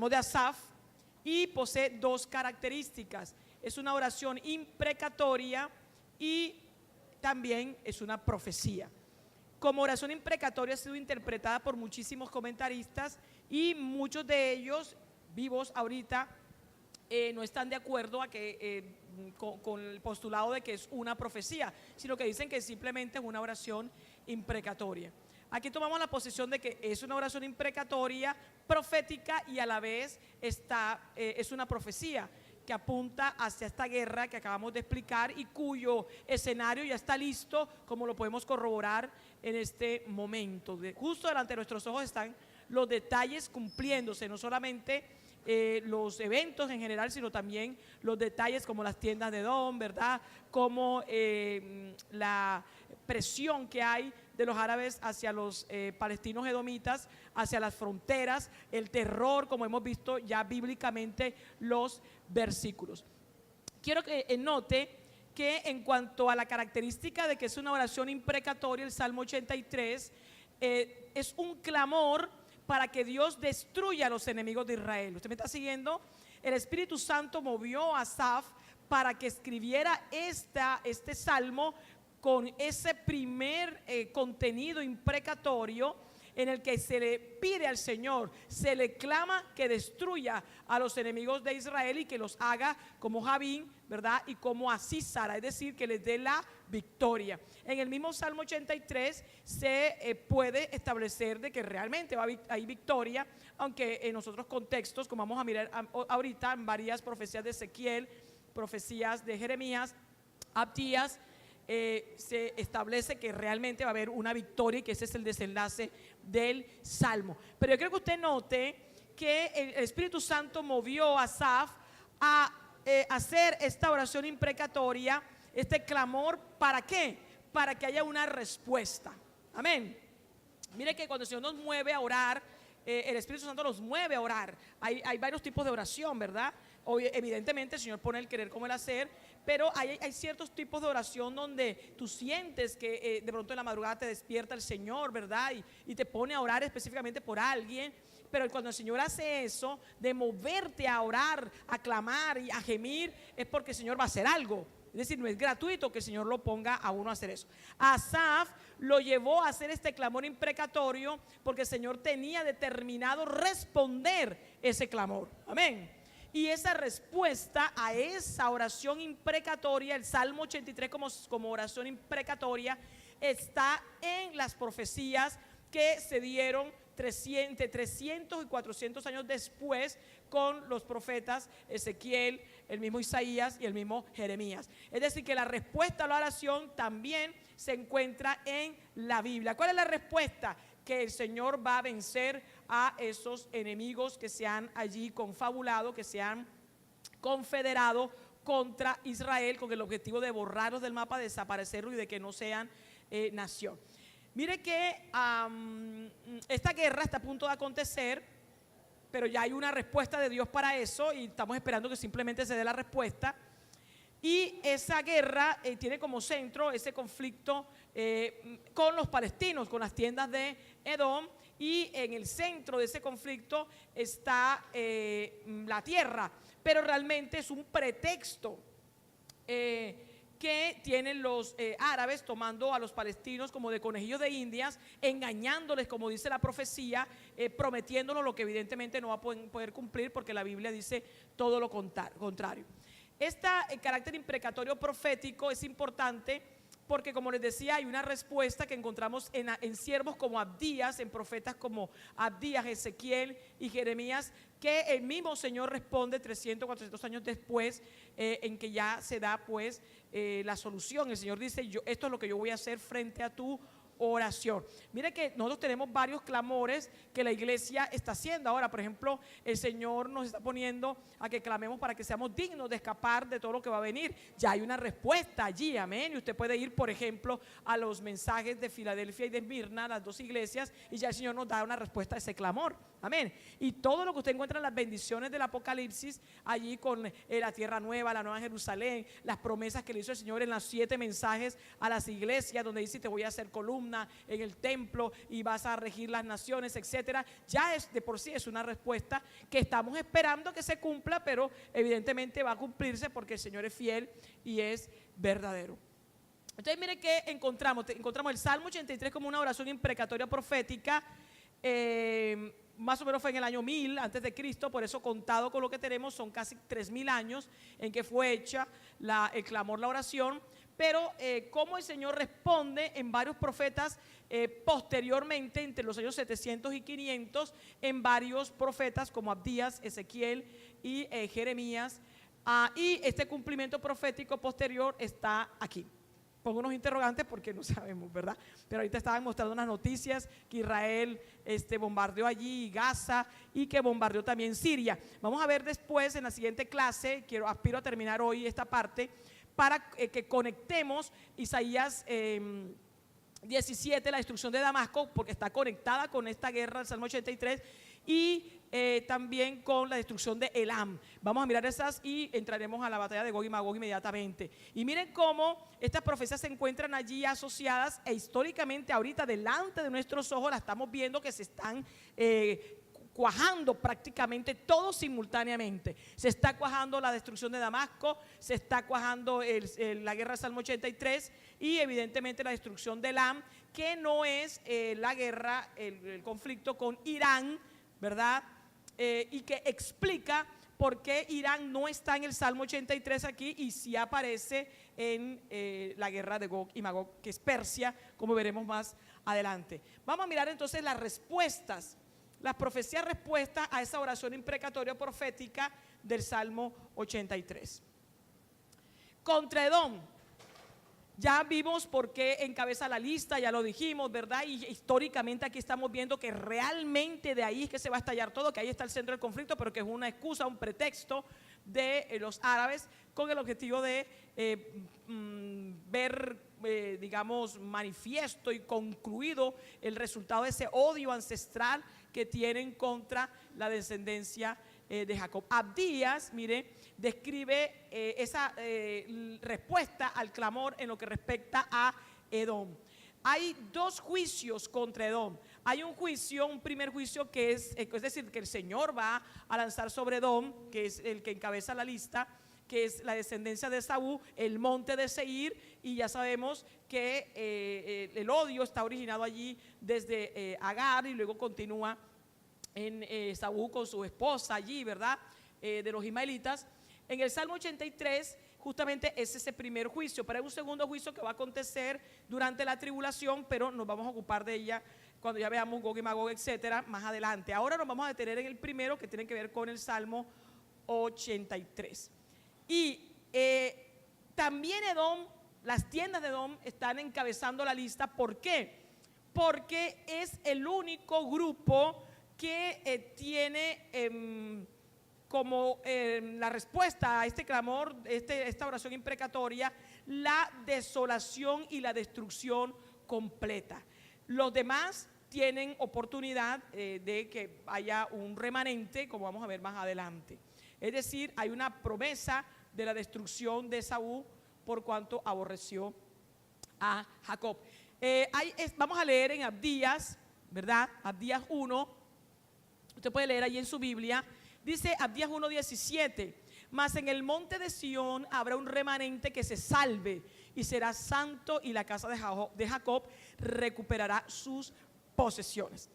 Salmo de Asaf, y posee dos características. Es una oración imprecatoria y también es una profecía. Como oración imprecatoria ha sido interpretada por muchísimos comentaristas y muchos de ellos vivos ahorita no están de acuerdo con el postulado de que es una profecía, sino que dicen que simplemente es una oración imprecatoria. Aquí tomamos la posición de que es una oración imprecatoria, profética, y a la vez es una profecía que apunta hacia esta guerra que acabamos de explicar y cuyo escenario ya está listo, como lo podemos corroborar en este momento. Justo delante de nuestros ojos están los detalles cumpliéndose, no solamente los eventos en general, sino también los detalles como las tiendas de Edom, ¿verdad? Como la presión que hay de los árabes hacia los palestinos edomitas, hacia las fronteras, el terror, como hemos visto ya bíblicamente los versículos. Quiero que note que en cuanto a la característica de que es una oración imprecatoria, el Salmo 83 es un clamor para que Dios destruya a los enemigos de Israel. ¿Usted me está siguiendo? El Espíritu Santo movió a Asaf para que escribiera este salmo con ese primer contenido imprecatorio en el que se le pide al Señor, se le clama que destruya a los enemigos de Israel y que los haga como Jabín, ¿verdad? Y como a Sísara, es decir, que les dé la victoria. En el mismo Salmo 83 se puede establecer de que realmente hay victoria, aunque en otros contextos, como vamos a mirar ahorita, en varias profecías de Ezequiel, profecías de Jeremías, Abdías, se establece que realmente va a haber una victoria y que ese es el desenlace del Salmo. Pero yo quiero que usted note que el Espíritu Santo movió a Asaf a hacer esta oración imprecatoria, este clamor, ¿para qué? Para que haya una respuesta. Amén. Mire que cuando el Señor nos mueve a orar, el Espíritu Santo nos mueve a orar. Hay varios tipos de oración, ¿verdad? Evidentemente el Señor pone el querer como el hacer, pero hay ciertos tipos de oración donde tú sientes que de pronto en la madrugada te despierta el Señor, ¿verdad? Y te pone a orar específicamente por alguien. Pero cuando el Señor hace eso, de moverte a orar, a clamar y a gemir, es porque el Señor va a hacer algo. Es decir, no es gratuito que el Señor lo ponga a uno a hacer eso. Asaf lo llevó a hacer este clamor imprecatorio porque el Señor tenía determinado responder ese clamor. Amén. Y esa respuesta a esa oración imprecatoria, el Salmo 83 como oración imprecatoria, está en las profecías que se dieron 300 y 400 años después con los profetas Ezequiel, el mismo Isaías y el mismo Jeremías. Es decir, que la respuesta a la oración también se encuentra en la Biblia. ¿Cuál es la respuesta? Que el Señor va a vencer a esos enemigos que se han allí confabulado, que se han confederado contra Israel con el objetivo de borrarlos del mapa, desaparecerlos y de que no sean nación. Mire que esta guerra está a punto de acontecer, pero ya hay una respuesta de Dios para eso y estamos esperando que simplemente se dé la respuesta. Y esa guerra tiene como centro ese conflicto con los palestinos, con las tiendas de Edom, y en el centro de ese conflicto está la tierra, pero realmente es un pretexto que tienen los árabes tomando a los palestinos como de conejillos de indias, engañándoles, como dice la profecía, prometiéndonos lo que evidentemente no va a poder cumplir, porque la Biblia dice todo lo contrario. Este carácter imprecatorio profético es importante porque, como les decía, hay una respuesta que encontramos en siervos como Abdías, en profetas como Abdías, Ezequiel y Jeremías, que el mismo Señor responde 300, 400 años después, en que ya se da pues la solución. El Señor dice, esto es lo que yo voy a hacer frente a tu oración. Mire que nosotros tenemos varios clamores que la iglesia está haciendo ahora. Por ejemplo, el Señor nos está poniendo a que clamemos para que seamos dignos de escapar de todo lo que va a venir. Ya hay una respuesta allí, amén. Y usted puede ir, por ejemplo, a los mensajes de Filadelfia y de Esmirna, las dos iglesias, y ya el Señor nos da una respuesta a ese clamor. Amén. Y todo lo que usted encuentra en las bendiciones del Apocalipsis, allí con la tierra nueva, la nueva Jerusalén, las promesas que le hizo el Señor en los 7 mensajes a las iglesias, donde dice: te voy a hacer columna en el templo y vas a regir las naciones, etcétera. Ya es de por sí es una respuesta que estamos esperando que se cumpla, pero evidentemente va a cumplirse porque el Señor es fiel y es verdadero. Entonces mire que encontramos el Salmo 83 como una oración imprecatoria profética. Más o menos fue en el año 1000 antes de Cristo, por eso contado con lo que tenemos son casi 3000 años en que fue hecha el clamor, la oración. Pero cómo el Señor responde en varios profetas posteriormente, entre los años 700 y 500, en varios profetas como Abdías, Ezequiel y Jeremías. Y este cumplimiento profético posterior está aquí. Pongo unos interrogantes porque no sabemos, ¿verdad? Pero ahorita estaban mostrando unas noticias que Israel bombardeó allí Gaza y que bombardeó también Siria. Vamos a ver después en la siguiente clase, aspiro a terminar hoy esta parte, para que conectemos Isaías 17, la destrucción de Damasco, porque está conectada con esta guerra del Salmo 83, y también con la destrucción de Elam. Vamos a mirar esas y entraremos a la batalla de Gog y Magog inmediatamente. Y miren cómo estas profecías se encuentran allí asociadas e históricamente ahorita delante de nuestros ojos las estamos viendo que se están cuajando prácticamente todo simultáneamente. Se está cuajando la destrucción de Damasco, se está cuajando la guerra del Salmo 83 y evidentemente la destrucción de Elam, que no es la guerra, el conflicto con Irán, ¿verdad? Y que explica por qué Irán no está en el Salmo 83 aquí y sí aparece en la guerra de Gog y Magog, que es Persia, como veremos más adelante. Vamos a mirar entonces las respuestas, las profecías respuestas a esa oración imprecatoria profética del Salmo 83. Contra Edom, ya vimos por qué encabeza la lista, ya lo dijimos, ¿verdad? Y históricamente aquí estamos viendo que realmente de ahí es que se va a estallar todo, que ahí está el centro del conflicto, pero que es una excusa, un pretexto de los árabes con el objetivo de ver, digamos, manifiesto y concluido el resultado de ese odio ancestral que tienen contra la descendencia de Jacob. Abdías, mire, describe esa respuesta al clamor en lo que respecta a Edom. Hay 2 juicios contra Edom. Hay un juicio, un primer juicio que es decir, que el Señor va a lanzar sobre Edom, que es el que encabeza la lista, que es la descendencia de Esaú, el monte de Seir, y ya sabemos que el odio está originado allí desde Agar y luego continúa en Esaú con su esposa allí, ¿verdad? De los ismaelitas. En el Salmo 83 justamente es ese primer juicio, pero hay un segundo juicio que va a acontecer durante la tribulación, pero nos vamos a ocupar de ella cuando ya veamos Gog y Magog, etcétera, más adelante. Ahora nos vamos a detener en el primero, que tiene que ver con el Salmo 83. Y también Edom, las tiendas de Edom están encabezando la lista. ¿Por qué? Porque es el único grupo que tiene como la respuesta a este clamor, esta oración imprecatoria, la desolación y la destrucción completa. Los demás tienen oportunidad de que haya un remanente, como vamos a ver más adelante. Es decir, hay una promesa de la destrucción de Esaú por cuanto aborreció a Jacob. Vamos a leer en Abdías, ¿verdad? Abdías 1, usted puede leer allí en su Biblia. Dice Abdías 1:17: mas en el monte de Sión habrá un remanente que se salve y será santo, y la casa de Jacob recuperará sus posesiones.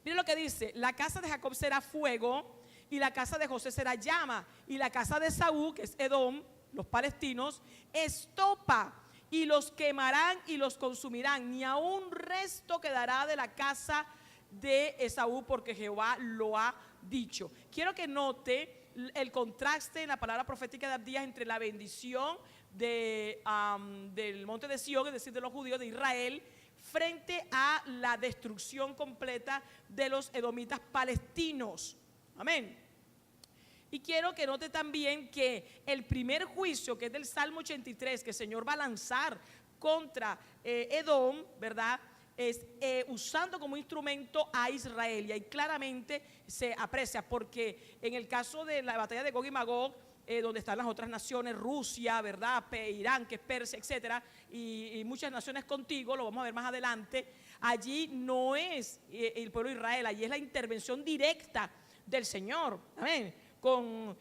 Miren lo que dice: la casa de Jacob será fuego y la casa de José será llama, y la casa de Esaú, que es Edom, los palestinos, estopa, y los quemarán y los consumirán, ni aun resto quedará de la casa de Esaú, porque Jehová lo ha dicho. Quiero que note el contraste en la palabra profética de Abdías entre la bendición del monte de Sión, es decir, de los judíos de Israel, frente a la destrucción completa de los edomitas palestinos. Amén. Y quiero que note también que el primer juicio, que es del Salmo 83, que el Señor va a lanzar contra Edom, ¿verdad? es usando como instrumento a Israel, y ahí claramente se aprecia, porque en el caso de la batalla de Gog y Magog, donde están las otras naciones, Rusia, ¿verdad? Irán, que es Persia, etcétera, y muchas naciones contigo, lo vamos a ver más adelante. Allí no es el pueblo de Israel, allí es la intervención directa del Señor, amén, con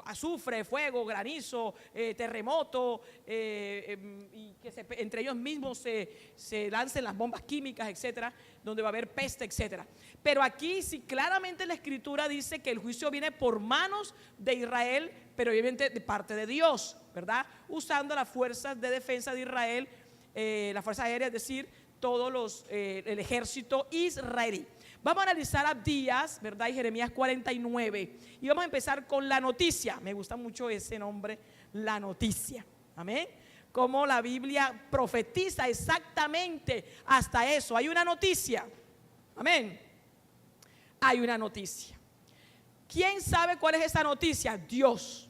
azufre, fuego, granizo, terremoto, y que entre ellos mismos se lancen las bombas químicas, etcétera, donde va a haber peste, etcétera. Pero aquí sí claramente la Escritura dice que el juicio viene por manos de Israel, pero obviamente de parte de Dios, ¿verdad? Usando las fuerzas de defensa de Israel, la fuerza aérea, es decir, todos el ejército israelí. Vamos a analizar Abdías, ¿verdad? Y Jeremías 49. Y vamos a empezar con la noticia. Me gusta mucho ese nombre, la noticia. Amén. Como la Biblia profetiza exactamente hasta eso. Hay una noticia. Amén. Hay una noticia. ¿Quién sabe cuál es esa noticia? Dios.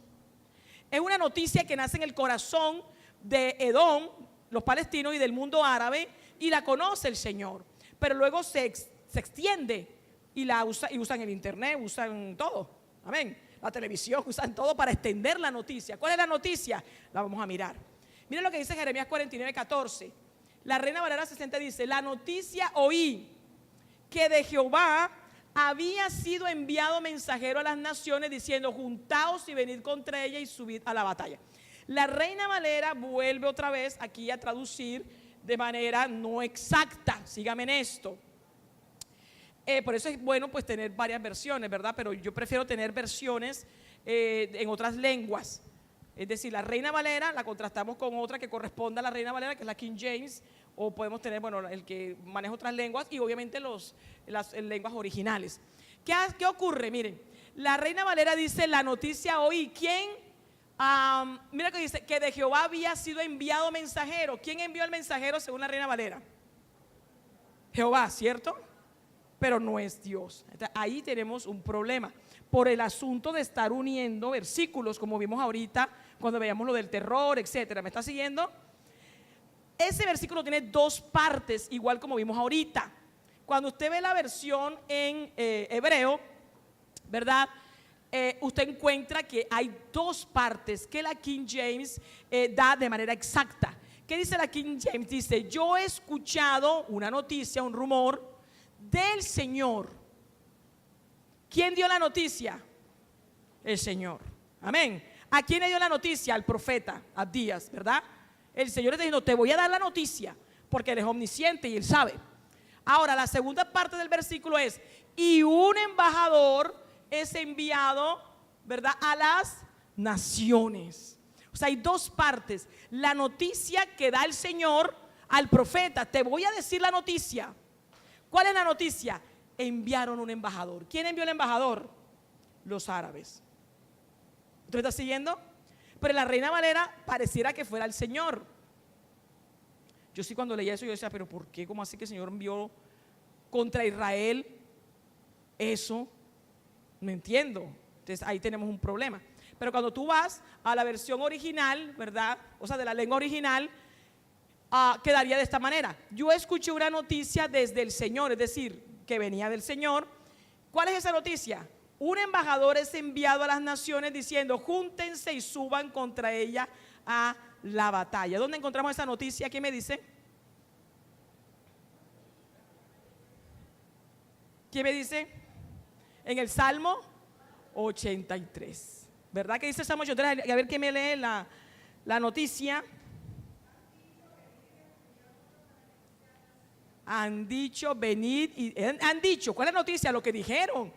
Es una noticia que nace en el corazón de Edom, los palestinos, y del mundo árabe, y la conoce el Señor. Pero luego se extiende y usan el internet, usan todo, amén, la televisión, usan todo para extender la noticia. ¿Cuál es la noticia? La vamos a mirar. Miren lo que dice Jeremías 49:14. La Reina Valera 60 dice: la noticia oí que de Jehová había sido enviado mensajero a las naciones diciendo: juntaos y venid contra ella y subid a la batalla. La Reina Valera vuelve otra vez aquí a traducir de manera no exacta. Sígame en esto. Por eso es bueno pues tener varias versiones, ¿verdad? Pero yo prefiero tener versiones en otras lenguas. Es decir, la Reina Valera la contrastamos con otra que corresponda a la Reina Valera, que es la King James, o podemos tener, bueno, el que maneja otras lenguas, y obviamente las lenguas originales. ¿Qué ocurre? Miren, la Reina Valera dice: la noticia oí. ¿Quién? Mira que dice que de Jehová había sido enviado mensajero. ¿Quién envió el mensajero según la Reina Valera? Jehová, ¿cierto? Pero no es Dios. Ahí tenemos un problema por el asunto de estar uniendo versículos, como vimos ahorita cuando veíamos lo del terror, etcétera. ¿Me está siguiendo? Ese versículo tiene dos partes, igual como vimos ahorita. Cuando usted ve la versión en hebreo, ¿verdad? Usted encuentra que hay dos partes que la King James da de manera exacta. ¿Qué dice la King James? Dice: yo he escuchado una noticia, un rumor del Señor. ¿Quién dio la noticia? El Señor. Amén. ¿A quién le dio la noticia? Al profeta Abdías, ¿verdad? El Señor está diciendo: te voy a dar la noticia, porque Él es omnisciente y Él sabe. Ahora, la segunda parte del versículo es: y un embajador es enviado, ¿verdad?, a las naciones. O sea, hay dos partes. La noticia que da el Señor al profeta: te voy a decir la noticia. ¿Cuál es la noticia? Enviaron un embajador. ¿Quién envió el embajador? Los árabes. ¿Usted está siguiendo? Pero la Reina Valera pareciera que fuera el Señor. Yo sí, cuando leía eso yo decía: pero ¿por qué? ¿Cómo así que el Señor envió contra Israel eso? No entiendo. Entonces ahí tenemos un problema. Pero cuando tú vas a la versión original, ¿verdad? O sea, de la lengua original, quedaría de esta manera: yo escuché una noticia desde el Señor, es decir, que venía del Señor. ¿Cuál es esa noticia? Un embajador es enviado a las naciones diciendo: júntense y suban contra ella a la batalla. ¿Dónde encontramos esa noticia? ¿Quién me dice? ¿Quién me dice? En el Salmo 83. ¿Verdad que dice el Salmo 83? A ver quién me lee la noticia. Han dicho: venid, y han dicho, ¿cuál es la noticia? Lo que dijeron.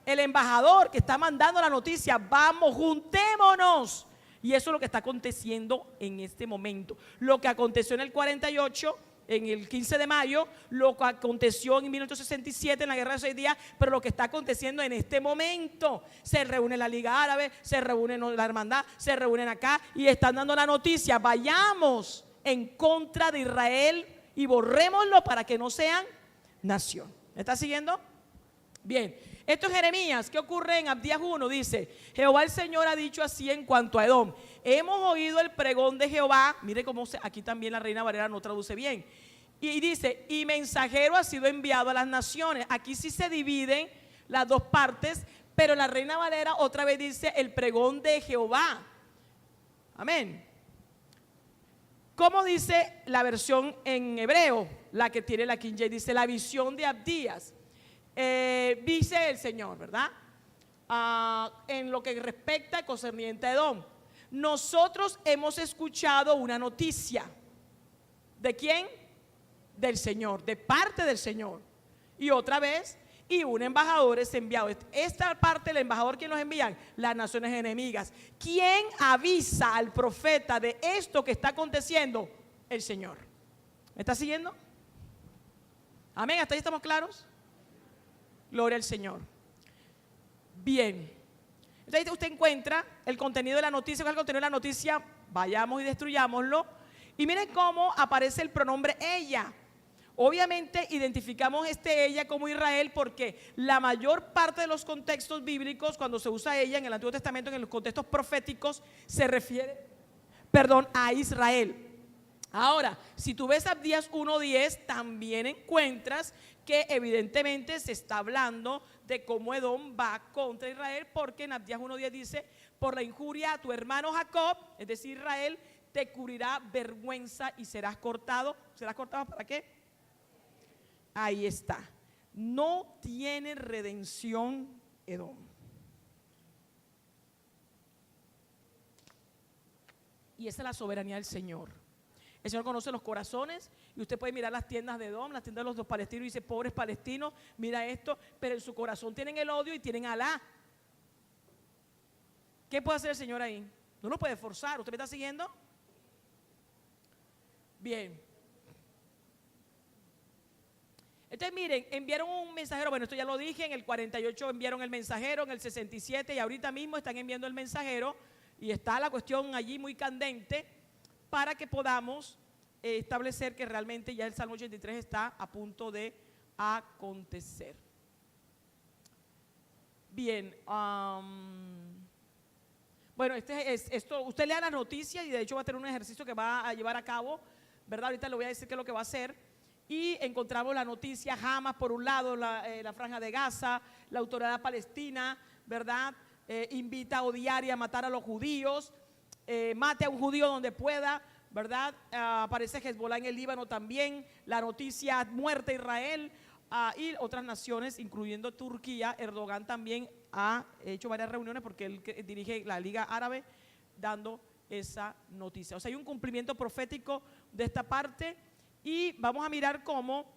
El embajador que está mandando la noticia: vamos, juntémonos. Y eso es lo que está aconteciendo en este momento. Lo que aconteció en el 48, en el 15 de mayo, lo que aconteció en 1867 en la Guerra de 6 días, pero lo que está aconteciendo en este momento. Se reúne la Liga Árabe, se reúne la Hermandad, se reúnen acá y están dando la noticia: vayamos en contra de Israel y borrémoslo para que no sean nación. ¿Me está siguiendo? Bien, esto es Jeremías. ¿Qué ocurre en Abdías 1? Dice: Jehová el Señor ha dicho así en cuanto a Edom: hemos oído el pregón de Jehová. Mire cómo aquí también la Reina Valera no traduce bien. Y dice, y mensajero ha sido enviado a las naciones. Aquí sí se dividen las dos partes, pero la Reina Valera otra vez dice el pregón de Jehová. Amén. ¿Cómo dice la versión en hebreo? La que tiene la King James, dice la visión de Abdías. Dice el Señor, ¿verdad? En lo que respecta al concerniente a Edom. Nosotros hemos escuchado una noticia. ¿De quién? Del Señor, de parte del Señor. Y otra vez, y un embajador es enviado. Esta parte del embajador, ¿quién nos envían? Las naciones enemigas. ¿Quién avisa al profeta de esto que está aconteciendo? El Señor. ¿Me está siguiendo? Amén, ¿hasta ahí estamos claros? Gloria al Señor. Bien. Entonces usted encuentra el contenido de la noticia. ¿Cuál es el contenido de la noticia? Vayamos y destruyámoslo. Y miren cómo aparece el pronombre ella. Obviamente identificamos ella como Israel porque la mayor parte de los contextos bíblicos, cuando se usa ella en el Antiguo Testamento, en los contextos proféticos, se refiere, a Israel. Ahora, si tú ves Abdías 1:10, también encuentras que evidentemente se está hablando de cómo Edom va contra Israel, porque en Abdías 1:10 dice, por la injuria a tu hermano Jacob, es decir, Israel, te cubrirá vergüenza y serás cortado. ¿Serás cortado para qué? Ahí está. No tiene redención Edom. Y esa es la soberanía del Señor. El Señor conoce los corazones y usted puede mirar las tiendas de Edom, las tiendas de los dos palestinos y dice, pobres palestinos, mira esto, pero en su corazón tienen el odio y tienen a Alá. ¿Qué puede hacer el Señor ahí? No lo puede forzar. ¿Usted me está siguiendo? Bien. Entonces miren, enviaron un mensajero, bueno, esto ya lo dije, en el 48 enviaron el mensajero, en el 67 y ahorita mismo están enviando el mensajero y está la cuestión allí muy candente para que podamos establecer que realmente ya el Salmo 83 está a punto de acontecer. Bien, bueno, esto, usted lea las noticias y de hecho va a tener un ejercicio que va a llevar a cabo, ¿verdad? Ahorita le voy a decir qué es lo que va a hacer. Y encontramos la noticia Hamas por un lado, la franja de Gaza, la autoridad palestina, ¿verdad? Invita a odiar y a matar a los judíos, mate a un judío donde pueda, ¿verdad? Aparece Hezbollah en el Líbano también, la noticia muerte a Israel y otras naciones, incluyendo Turquía. Erdogan también ha hecho varias reuniones porque él dirige la Liga Árabe dando esa noticia. O sea, hay un cumplimiento profético de esta parte. Y vamos a mirar cómo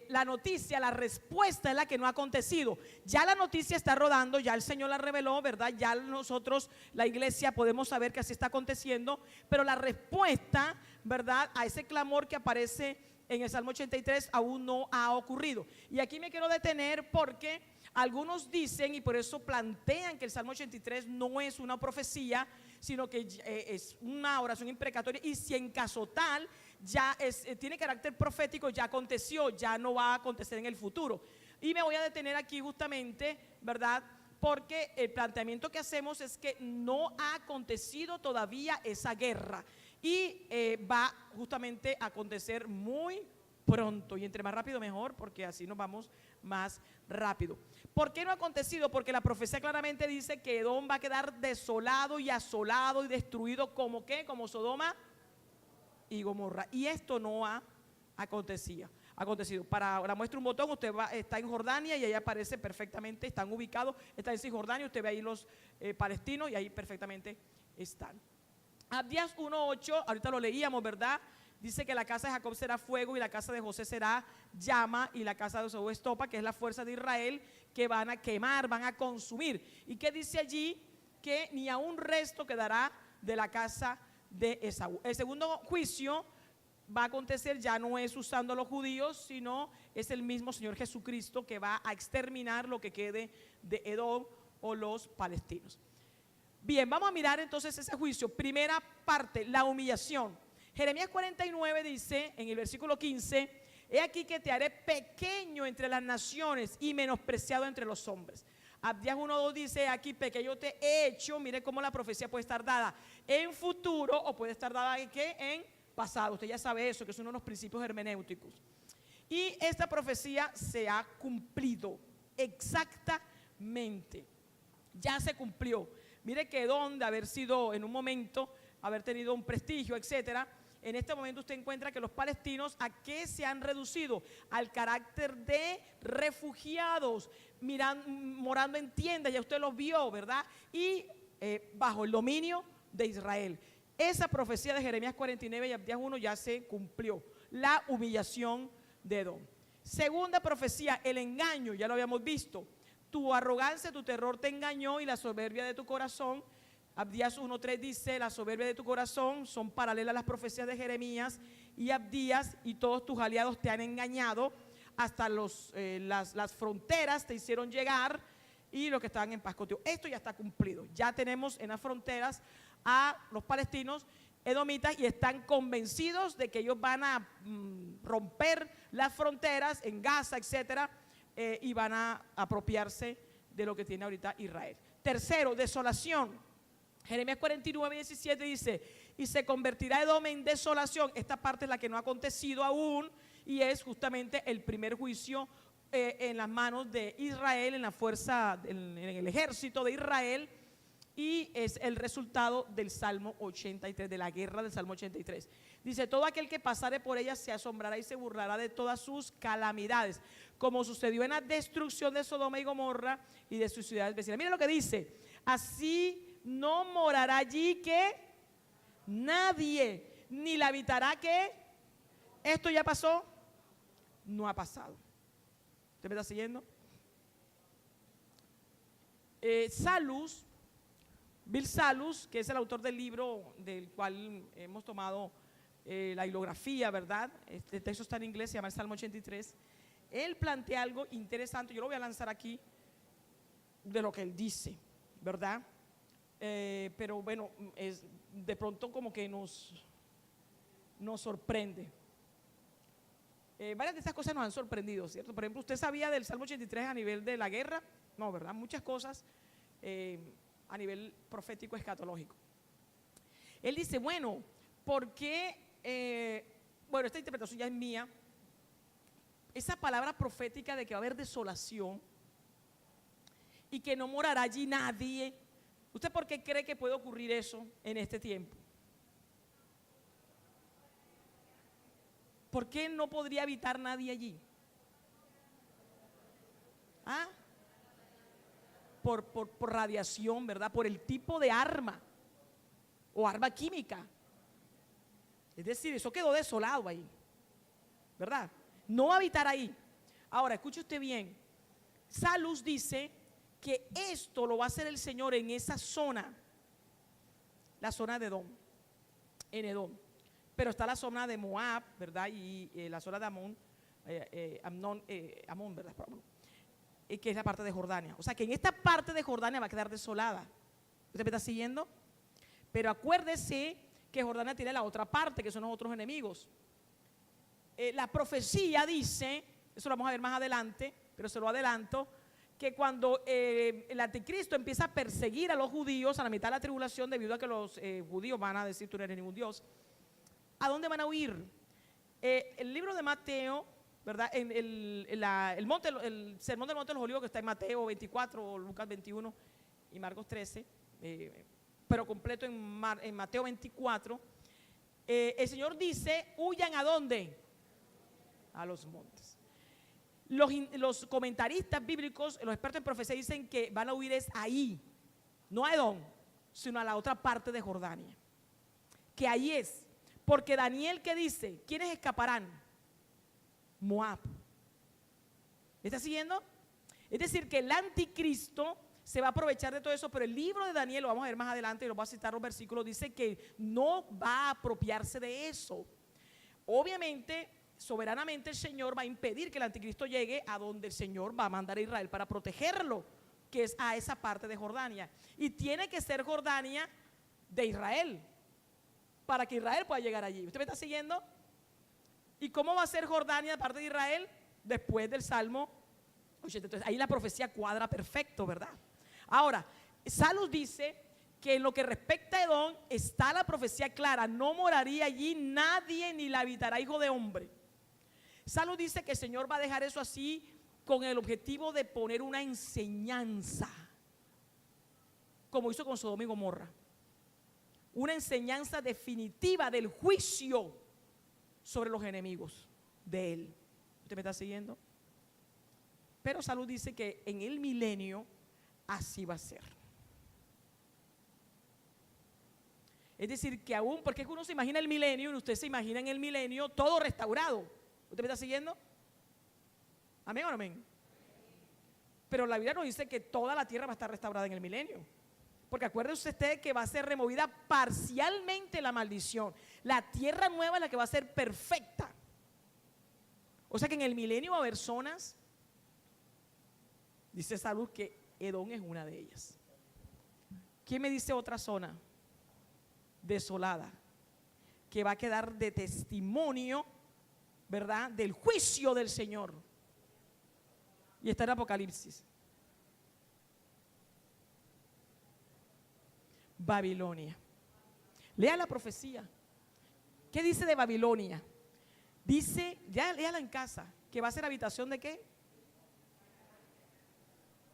la noticia, la respuesta es la que no ha acontecido. Ya la noticia está rodando, ya el Señor la reveló, ¿verdad? Ya nosotros, la iglesia, podemos saber que así está aconteciendo, pero la respuesta, ¿verdad?, a ese clamor que aparece en el Salmo 83 aún no ha ocurrido. Y aquí me quiero detener porque algunos dicen, y por eso plantean que el Salmo 83 no es una profecía, sino que es una oración imprecatoria, y si en caso tal ya tiene carácter profético, ya aconteció, ya no va a acontecer en el futuro. Y me voy a detener aquí justamente, ¿verdad?, porque el planteamiento que hacemos es que no ha acontecido todavía esa guerra y va justamente a acontecer muy pronto, y entre más rápido mejor, porque así nos vamos más rápido. ¿Por qué no ha acontecido? Porque la profecía claramente dice que Edom va a quedar desolado y asolado y destruido como ¿qué? Como Sodoma y Gomorra. Y esto no ha acontecido. Para la muestra un botón, usted está en Jordania y ahí aparece perfectamente, están ubicados, está en Cisjordania, usted ve ahí los palestinos y ahí perfectamente están. Abdías 1:8, ahorita lo leíamos, ¿verdad? Dice que la casa de Jacob será fuego y la casa de José será llama y la casa de Esaú estopa, que es la fuerza de Israel, que van a quemar, van a consumir. ¿Y qué dice allí? Que ni a un resto quedará de la casa de Esaú. El segundo juicio va a acontecer, ya no es usando a los judíos, sino es el mismo Señor Jesucristo que va a exterminar lo que quede de Edom o los palestinos. Bien, vamos a mirar entonces ese juicio. Primera parte, la humillación. Jeremías 49 dice en el versículo 15: he aquí que te haré pequeño entre las naciones y menospreciado entre los hombres. Abdías 1:2 dice aquí, pequeño te he hecho. Mire cómo la profecía puede estar dada en futuro o puede estar dada en ¿qué? En pasado. Usted ya sabe eso, que es uno de los principios hermenéuticos. Y esta profecía se ha cumplido exactamente. Ya se cumplió. Mire que Edom, de haber sido en un momento, haber tenido un prestigio, etcétera, en este momento usted encuentra que los palestinos, ¿a qué se han reducido? Al carácter de refugiados, morando en tiendas, ya usted los vio, ¿verdad? Y bajo el dominio de Israel. Esa profecía de Jeremías 49 y Abdías 1 ya se cumplió. La humillación de Edom. Segunda profecía, el engaño, ya lo habíamos visto. Tu arrogancia, tu terror te engañó y la soberbia de tu corazón. Abdías 1:3 dice, la soberbia de tu corazón son paralelas a las profecías de Jeremías y Abdías, y todos tus aliados te han engañado, hasta las fronteras te hicieron llegar y los que estaban en paz contigo. Esto ya está cumplido, ya tenemos en las fronteras a los palestinos edomitas y están convencidos de que ellos van a romper las fronteras en Gaza, etcétera, y van a apropiarse de lo que tiene ahorita Israel. Tercero, desolación. Jeremías 49:17 dice, y se convertirá Edom en desolación. Esta parte es la que no ha acontecido aún y es justamente el primer juicio en las manos de Israel, en la fuerza, en el ejército de Israel, y es el resultado del Salmo 83, de la guerra del Salmo 83. Dice, todo aquel que pasare por ella se asombrará y se burlará de todas sus calamidades, como sucedió en la destrucción de Sodoma y Gomorra y de sus ciudades vecinas. Mira lo que dice, así no morará allí que nadie, ni la habitará que. ¿Esto ya pasó? No ha pasado. ¿Usted me está siguiendo? Bill Salus, que es el autor del libro del cual hemos tomado la hilografía, ¿verdad? Este texto está en inglés, se llama el Salmo 83. Él plantea algo interesante, yo lo voy a lanzar aquí, de lo que él dice, ¿verdad? Pero bueno, de pronto como que nos sorprende. Varias de estas cosas nos han sorprendido, ¿cierto? Por ejemplo, ¿usted sabía del Salmo 83 a nivel de la guerra? No, ¿verdad? Muchas cosas a nivel profético escatológico. Él dice, bueno, ¿por qué? Bueno, esta interpretación ya es mía. Esa palabra profética de que va a haber desolación y que no morará allí nadie. ¿Usted por qué cree que puede ocurrir eso en este tiempo? ¿Por qué no podría habitar nadie allí? ¿Ah? Por radiación, ¿verdad? Por el tipo de arma o arma química. Es decir, eso quedó desolado ahí, ¿verdad? No va a habitar ahí. Ahora, escuche usted bien. Salus dice que esto lo va a hacer el Señor en esa zona, la zona de Edom, en Edom. Pero está la zona de Moab, ¿verdad? Y la zona de Amón, ¿verdad? Que es la parte de Jordania. O sea que en esta parte de Jordania va a quedar desolada. ¿Usted me está siguiendo? Pero acuérdese que Jordania tiene la otra parte, que son los otros enemigos. La profecía dice, eso lo vamos a ver más adelante, pero se lo adelanto, que cuando el anticristo empieza a perseguir a los judíos a la mitad de la tribulación, debido a que los judíos van a decir tú no eres ningún Dios, ¿a dónde van a huir? El libro de Mateo, ¿verdad? El sermón del Monte de los Olivos, que está en Mateo 24, Lucas 21 y Marcos 13, pero completo en Mateo 24, el Señor dice, huyan ¿a dónde? A los montes. Los comentaristas bíblicos, los expertos en profecía dicen que van a huir es ahí, no a Edom, sino a la otra parte de Jordania, que ahí es, porque Daniel, ¿qué dice? ¿Quiénes escaparán? Moab. ¿Me está siguiendo? Es decir, que el anticristo se va a aprovechar de todo eso, pero el libro de Daniel, lo vamos a ver más adelante y lo voy a citar los versículos, dice que no va a apropiarse de eso. Obviamente, soberanamente el Señor va a impedir que el anticristo llegue a donde el Señor va a mandar a Israel para protegerlo, que es a esa parte de Jordania. Y tiene que ser Jordania de Israel, para que Israel pueda llegar allí. ¿Usted me está siguiendo? ¿Y cómo va a ser Jordania de parte de Israel? Después del Salmo Oye, entonces ahí la profecía cuadra perfecto, ¿verdad? Ahora, Salus dice que en lo que respecta a Edom está la profecía clara: no moraría allí nadie ni la habitará hijo de hombre. Salus dice que el Señor va a dejar eso así con el objetivo de poner una enseñanza, como hizo con Sodoma y Gomorra, una enseñanza definitiva del juicio sobre los enemigos de él. ¿Usted me está siguiendo? Pero Salud dice que en el milenio así va a ser. Es decir, que aún, porque es que uno se imagina el milenio y usted se imagina en el milenio todo restaurado. ¿Usted me está siguiendo? ¿Amén o no amén? Pero la Biblia nos dice que toda la tierra va a estar restaurada en el milenio. Porque acuérdese usted que va a ser removida parcialmente la maldición. La tierra nueva es la que va a ser perfecta. O sea que en el milenio va a haber zonas, dice Salud, que Edom es una de ellas. ¿Quién me dice otra zona? Desolada, que va a quedar de testimonio, ¿verdad?, del juicio del Señor. Y está en Apocalipsis. Babilonia. Lea la profecía. ¿Qué dice de Babilonia? Dice, ya léala en casa, que va a ser habitación de ¿qué?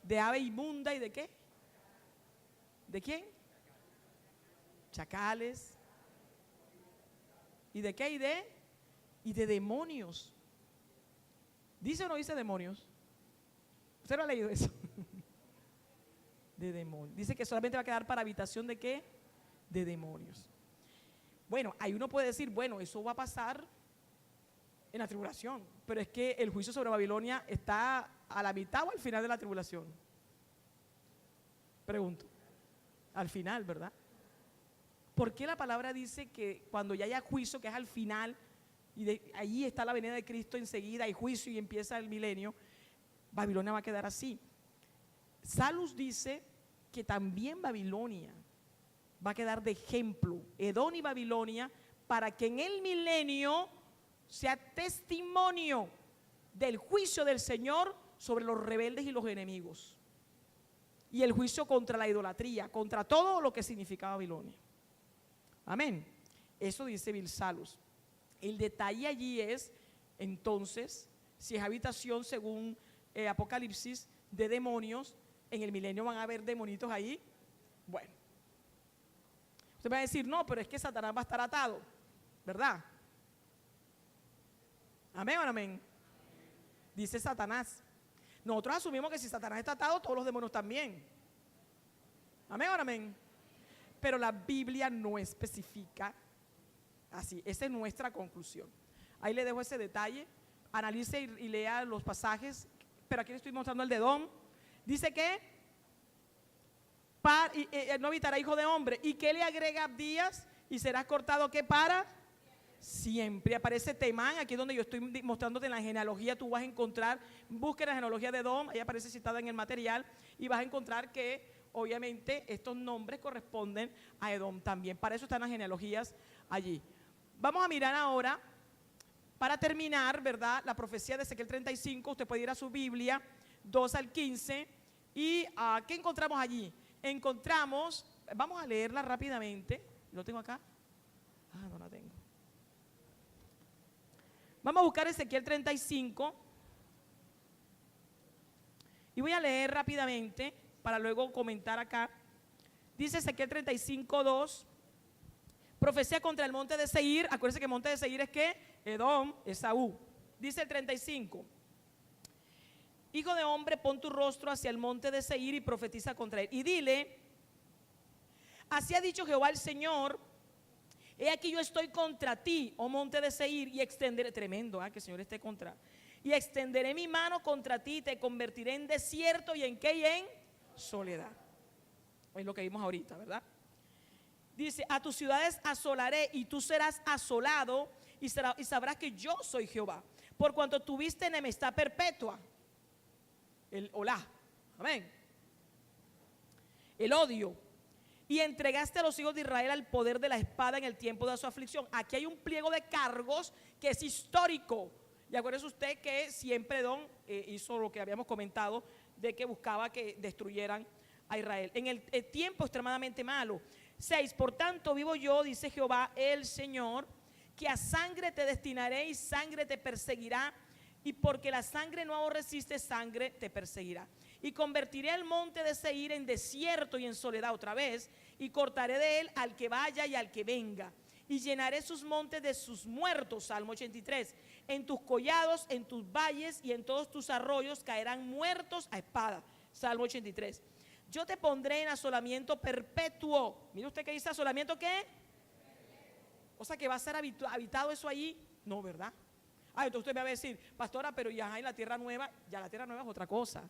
De ave inmunda y de ¿qué? ¿De quién? Chacales. ¿Y de qué? Y de demonios. ¿Dice o no dice demonios? ¿Usted no ha leído eso? De demonios. Dice que solamente va a quedar para habitación de ¿qué? De demonios. Bueno, ahí uno puede decir, bueno, eso va a pasar en la tribulación, pero es que el juicio sobre Babilonia está a la mitad o al final de la tribulación. Pregunto, al final, ¿verdad? ¿Por qué la palabra dice que cuando ya haya juicio, que es al final, y ahí está la venida de Cristo enseguida, hay juicio y empieza el milenio, Babilonia va a quedar así? Salus dice que también Babilonia va a quedar de ejemplo, Edom y Babilonia, para que en el milenio sea testimonio del juicio del Señor sobre los rebeldes y los enemigos, y el juicio contra la idolatría, contra todo lo que significa Babilonia. Amén. Eso dice Bilsalus. El detalle allí es, entonces, si es habitación según Apocalipsis de demonios, en el milenio van a haber demonitos ahí. Bueno, usted va a decir, no, pero es que Satanás va a estar atado, ¿verdad? Amén o no amén. Dice Satanás. Nosotros asumimos que si Satanás está atado, todos los demonios también. Amén o no amén. Pero la Biblia no especifica así. Esa es nuestra conclusión. Ahí le dejo ese detalle. Analice y lea los pasajes. Pero aquí le estoy mostrando el de Edom. Dice que no habitará hijo de hombre. ¿Y qué le agrega Abdías? Y serás cortado ¿qué? Para siempre. Aparece Temán, aquí donde yo estoy mostrándote en la genealogía. Tú vas a encontrar, busca la genealogía de Edom, ahí aparece citada en el material, y vas a encontrar que obviamente estos nombres corresponden a Edom también. Para eso están las genealogías allí. Vamos a mirar ahora, para terminar, ¿verdad?, la profecía de Ezequiel 35. Usted puede ir a su Biblia, 2 al 15. ¿Y qué encontramos allí? Encontramos, vamos a leerla rápidamente. ¿Lo tengo acá? No la tengo. Vamos a buscar Ezequiel 35. Y voy a leer rápidamente para luego comentar acá. Dice Ezequiel 35:2. Profecía contra el monte de Seir. Acuérdense que el monte de Seir es ¿qué? Edom, Esaú. Dice el 35. Hijo de hombre, pon tu rostro hacia el monte de Seir y profetiza contra él. Y dile, así ha dicho Jehová el Señor, he aquí yo estoy contra ti, oh monte de Seir, y extenderé, tremendo, que el Señor esté contra, y extenderé mi mano contra ti y te convertiré en desierto y en ¿qué? Y en soledad. Es lo que vimos ahorita, ¿verdad? Dice, a tus ciudades asolaré y tú serás asolado y sabrás que yo soy Jehová, por cuanto tuviste enemistad perpetua. El olá, amén. El odio. Y entregaste a los hijos de Israel al poder de la espada en el tiempo de su aflicción. Aquí hay un pliego de cargos que es histórico. Y acuérdese usted que siempre hizo lo que habíamos comentado, de que buscaba que destruyeran a Israel. En el tiempo extremadamente malo. 6, por tanto vivo yo, dice Jehová el Señor, que a sangre te destinaré y sangre te perseguirá, y porque la sangre no aborreciste, sangre te perseguirá. Y convertiré el monte de Seir en desierto y en soledad otra vez, y cortaré de él al que vaya y al que venga, y llenaré sus montes de sus muertos. Salmo 83. En tus collados, en tus valles y en todos tus arroyos caerán muertos a espada. Salmo 83. Yo te pondré en asolamiento perpetuo. Mire usted que dice asolamiento, ¿qué? O sea que va a ser habitado eso allí. No, ¿verdad? Entonces usted me va a decir, pastora, pero ya en la tierra nueva, ya la tierra nueva es otra cosa.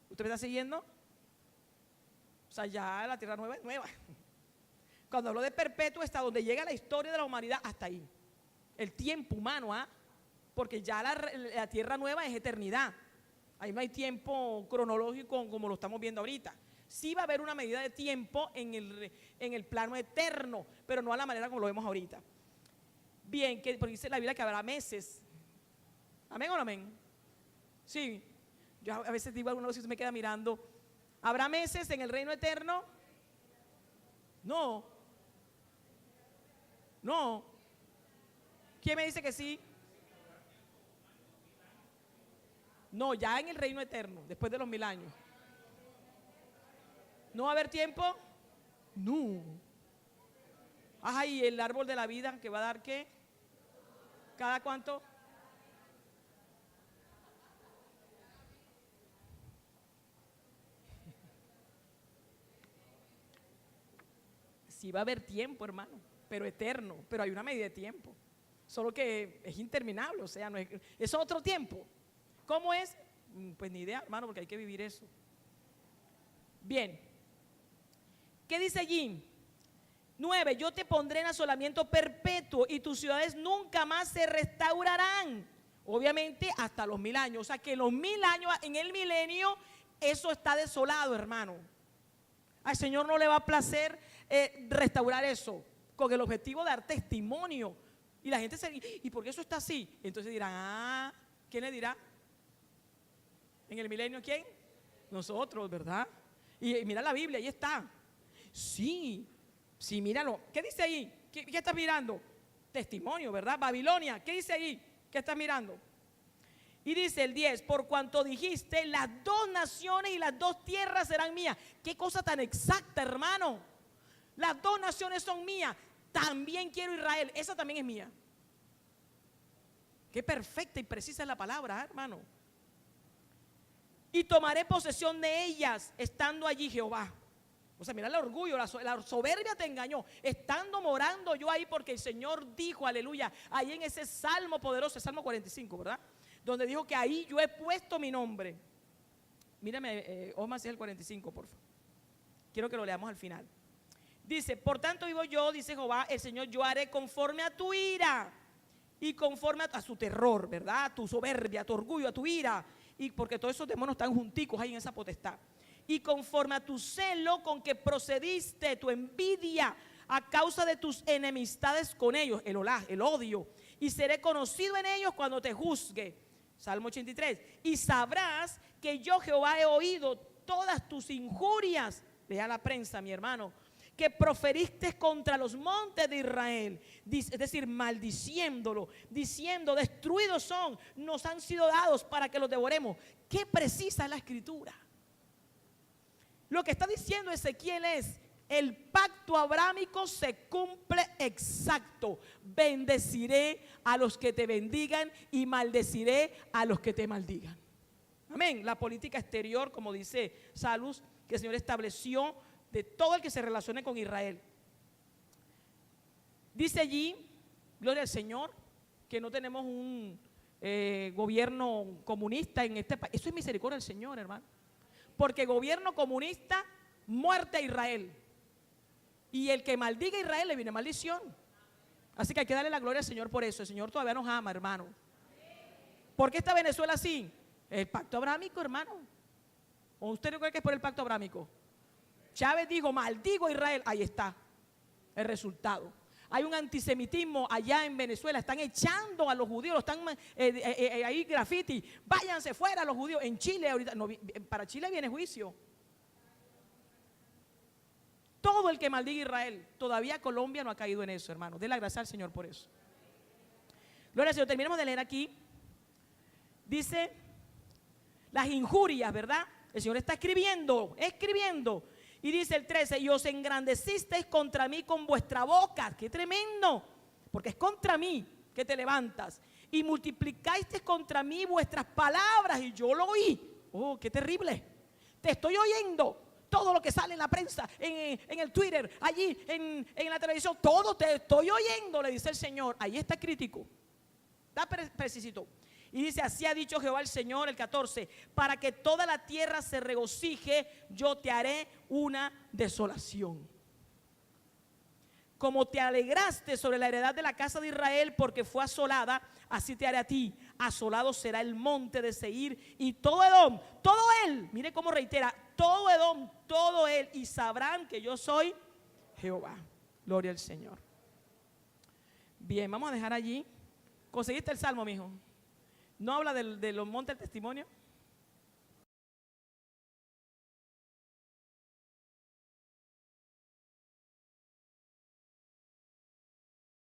¿Usted me está siguiendo? O sea, ya la tierra nueva es nueva. Cuando hablo de perpetuo, está donde llega la historia de la humanidad, hasta ahí. El tiempo humano, porque ya la tierra nueva es eternidad. Ahí no hay tiempo cronológico como lo estamos viendo ahorita. Sí va a haber una medida de tiempo en el plano eterno, pero no a la manera como lo vemos ahorita. Bien, porque dice la Biblia que habrá meses. ¿Amén o no amén? Sí. Yo a veces digo, alguna vez se me queda mirando, ¿habrá meses en el reino eterno? No. No. ¿Quién me dice que sí? No, ya en el reino eterno, después de los 1000 años. ¿No va a haber tiempo? No. ¿Y el árbol de la vida que va a dar qué? ¿Cada cuánto? Sí va a haber tiempo, hermano, pero eterno, pero hay una medida de tiempo. Solo que es interminable, o sea, no es otro tiempo. ¿Cómo es? Pues ni idea, hermano, porque hay que vivir eso. Bien. ¿Qué dice allí? 9, yo te pondré en asolamiento perpetuo y tus ciudades nunca más se restaurarán. Obviamente hasta los 1000 años. O sea que los 1000 años, en el milenio, eso está desolado, hermano. Al Señor no le va a placer restaurar eso, con el objetivo de dar testimonio. Y la gente se dice, ¿y por qué eso está así? Entonces dirán, ¿quién le dirá? ¿En el milenio quién? Nosotros, ¿verdad? Y mira la Biblia, ahí está. Sí, míralo. ¿Qué dice ahí? ¿Qué estás mirando? Testimonio, ¿verdad? Babilonia, ¿qué dice ahí? ¿Qué estás mirando? Y dice el 10, por cuanto dijiste, las 2 naciones y las 2 tierras serán mías. Qué cosa tan exacta, hermano. Las 2 naciones son mías. También quiero Israel, esa también es mía. Qué perfecta y precisa es la palabra, hermano. Y tomaré posesión de ellas, estando allí Jehová. O sea, mira el orgullo, la soberbia te engañó. Estando morando yo ahí, porque el Señor dijo, aleluya, ahí en ese salmo poderoso, Salmo 45, ¿verdad? Donde dijo que ahí yo he puesto mi nombre. Mírame, Osma, si es el 45, por favor. Quiero que lo leamos al final. Dice, por tanto vivo yo, dice Jehová, el Señor, yo haré conforme a tu ira y conforme a su terror, ¿verdad? A tu soberbia, a tu orgullo, a tu ira. Y porque todos esos demonios están junticos ahí en esa potestad. Y conforme a tu celo con que procediste, tu envidia, a causa de tus enemistades con ellos, el odio, y seré conocido en ellos cuando te juzgue. Salmo 83. Y sabrás que yo, Jehová, he oído todas tus injurias. Lea la prensa, mi hermano, que proferiste contra los montes de Israel, es decir, maldiciéndolo, diciendo, destruidos son, nos han sido dados para que los devoremos. Qué precisa es la escritura. Lo que está diciendo Ezequiel es, el pacto abrámico se cumple exacto. Bendeciré a los que te bendigan y maldeciré a los que te maldigan. Amén. La política exterior, como dice Salus, que el Señor estableció de todo el que se relacione con Israel. Dice allí, gloria al Señor, que no tenemos un gobierno comunista en este país. Eso es misericordia del Señor, hermano. Porque gobierno comunista, muerte a Israel. Y el que maldiga a Israel le viene maldición. Así que hay que darle la gloria al Señor por eso. El Señor todavía nos ama, hermano. ¿Por qué está Venezuela así? El pacto abrámico, hermano. ¿O usted no cree que es por el pacto abrámico? Chávez dijo, maldigo a Israel. Ahí está el resultado. Hay un antisemitismo allá en Venezuela, están echando a los judíos, lo están ahí graffiti, váyanse fuera los judíos. En Chile ahorita, no, para Chile viene juicio. Todo el que maldiga a Israel, todavía Colombia no ha caído en eso, hermano. Dele la gracia al Señor por eso. Gloria al Señor. Terminamos de leer aquí. Dice las injurias, ¿verdad? El Señor está escribiendo. Y dice el 13, y os engrandecisteis contra mí con vuestra boca. ¡Qué tremendo! Porque es contra mí que te levantas. Y multiplicasteis contra mí vuestras palabras, y yo lo oí. ¡Oh, qué terrible! Te estoy oyendo. Todo lo que sale en la prensa, en el Twitter, allí en la televisión, todo te estoy oyendo, le dice el Señor. Ahí está crítico. Está precisito. Y dice, así ha dicho Jehová el Señor, el 14, para que toda la tierra se regocije, yo te haré una desolación. Como te alegraste sobre la heredad de la casa de Israel porque fue asolada, así te haré a ti. Asolado será el monte de Seir y todo Edom, todo él, mire cómo reitera, todo Edom, todo él, y sabrán que yo soy Jehová. Gloria al Señor. Bien, vamos a dejar allí. ¿Conseguiste el salmo, mijo? ¿No habla de los montes del testimonio?